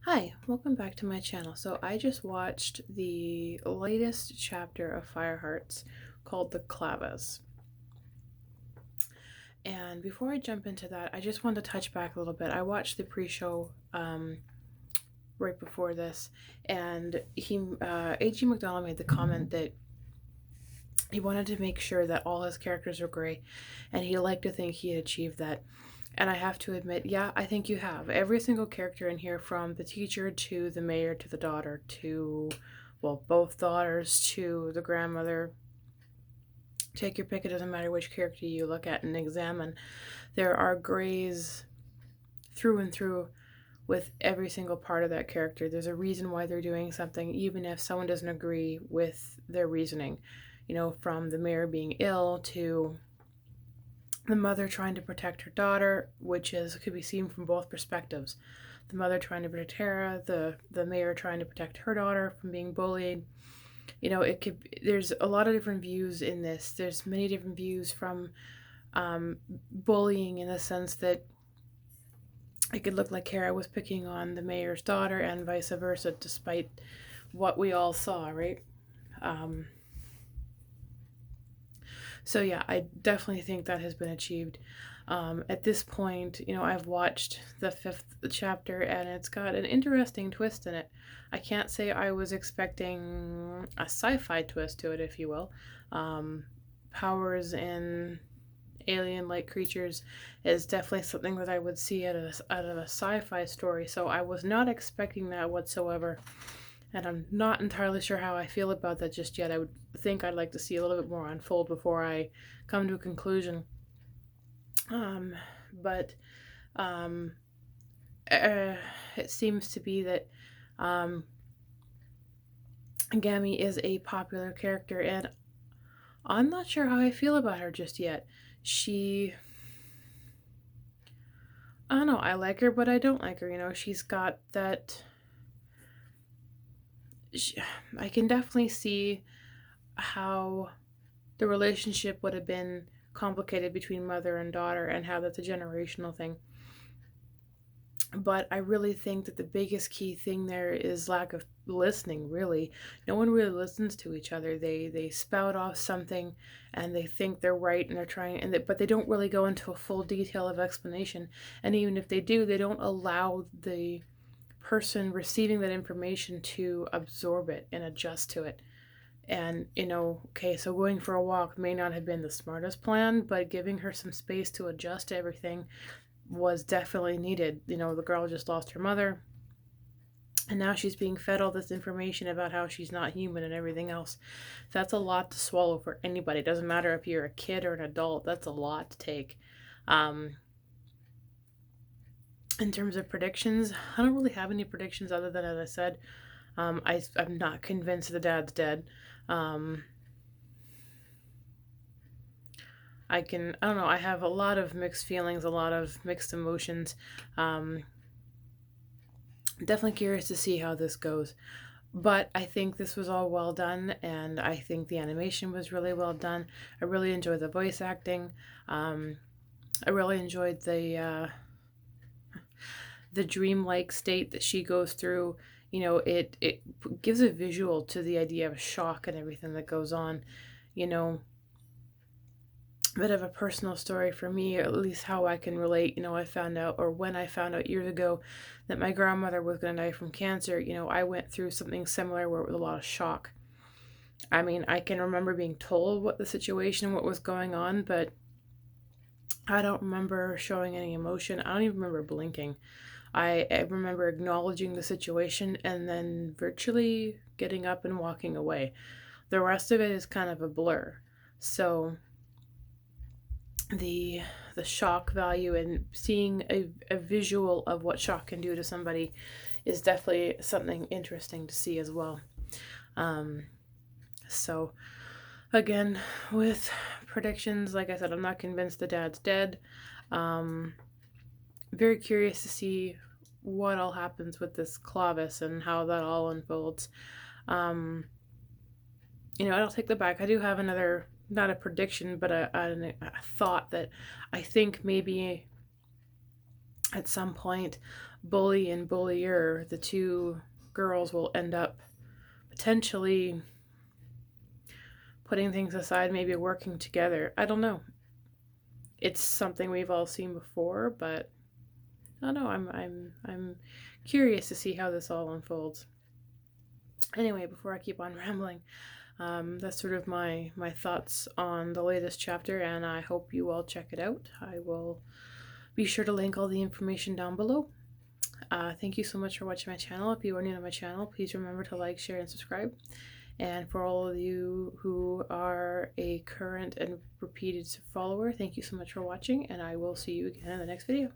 Hi, welcome back to my channel. So I just watched the latest chapter of Firehearts called the Clavis. And before I jump into that, I just wanted to touch back a little bit. I watched the pre-show right before this, and A.G.Macdonald made the comment that he wanted to make sure that all his characters are gray, and he liked to think he had achieved that. And I have to admit, yeah, I think you have. Every single character in here, from the teacher to the mayor to the daughter to, well, both daughters to the grandmother. Take your pick, it doesn't matter which character you look at and examine. There are grays through and through with every single part of that character. There's a reason why they're doing something, even if someone doesn't agree with their reasoning. You know, from the mayor being ill to the mother trying to protect her daughter, which is could be seen from both perspectives. The mother trying to protect Tara, the mayor trying to protect her daughter from being bullied. You know, it could. There's a lot of different views in this. There's many different views from bullying in the sense that it could look like Kara was picking on the mayor's daughter and vice versa, despite what we all saw, right? Um, So yeah, I definitely think that has been achieved. At this point, you know, I've watched the fifth chapter and it's got an interesting twist in it. I can't say I was expecting a sci-fi twist to it, if you will. Powers and alien-like creatures is definitely something that I would see out of a sci-fi story. So I was not expecting that whatsoever. And I'm not entirely sure how I feel about that just yet. I would think I'd like to see a little bit more unfold before I come to a conclusion. But um, uh, it seems to be that um, Gami is a popular character, and I'm not sure how I feel about her just yet. She, I don't know, I like her, but I don't like her. You know, she's got that. She, I can definitely see how the relationship would have been complicated between mother and daughter and how that's a generational thing. But I really think that the biggest key thing there is lack of listening, really. No one really listens to each other. They spout off something and they think they're right and they're trying but they don't really go into a full detail of explanation. And even if they do, they don't allow the person receiving that information to absorb it and adjust to it. And, you know, okay, so going for a walk may not have been the smartest plan, but giving her some space to adjust to everything was definitely needed. You know, the girl just lost her mother, and now she's being fed all this information about how she's not human and everything else. That's a lot to swallow for anybody. It doesn't matter if you're a kid or an adult, that's a lot to take. Um, in terms of predictions, I don't really have any predictions other than, as I said, I'm not convinced the dad's dead. Um, I don't know, I have a lot of mixed feelings, a lot of mixed emotions. Um, Definitely curious to see how this goes. But I think this was all well done, and I think the animation was really well done. I really enjoyed the voice acting. Um, I really enjoyed the dreamlike state that she goes through. You know, it gives a visual to the idea of shock and everything that goes on. You know, bit of a personal story for me, or at least how I can relate. You know, I found out, or when I found out years ago, that my grandmother was going to die from cancer. You know, I went through something similar where it was a lot of shock. I mean, I can remember being told what the situation, what was going on, but I don't remember showing any emotion. I don't even remember blinking. I remember acknowledging the situation and then virtually getting up and walking away. The rest of it is kind of a blur. So the the shock value and seeing a visual of what shock can do to somebody is definitely something interesting to see as well. Um, so again, with predictions, like I said, I'm not convinced the dad's dead. Um, Very curious to see what all happens with this Clavis and how that all unfolds. Um, you know, I don't take the back. I do have another, not a prediction, but a thought that I think maybe at some point bully and bullier, the two girls will end up potentially putting things aside, maybe working together. I don't know. It's something we've all seen before, but I don't know. I'm curious to see how this all unfolds. Anyway, before I keep on rambling, that's sort of my thoughts on the latest chapter, and I hope you all check it out. I will be sure to link all the information down below. Thank you so much for watching my channel. If you are new to my channel, please remember to like, share, and subscribe. And for all of you who are a current and repeated follower, thank you so much for watching, and I will see you again in the next video.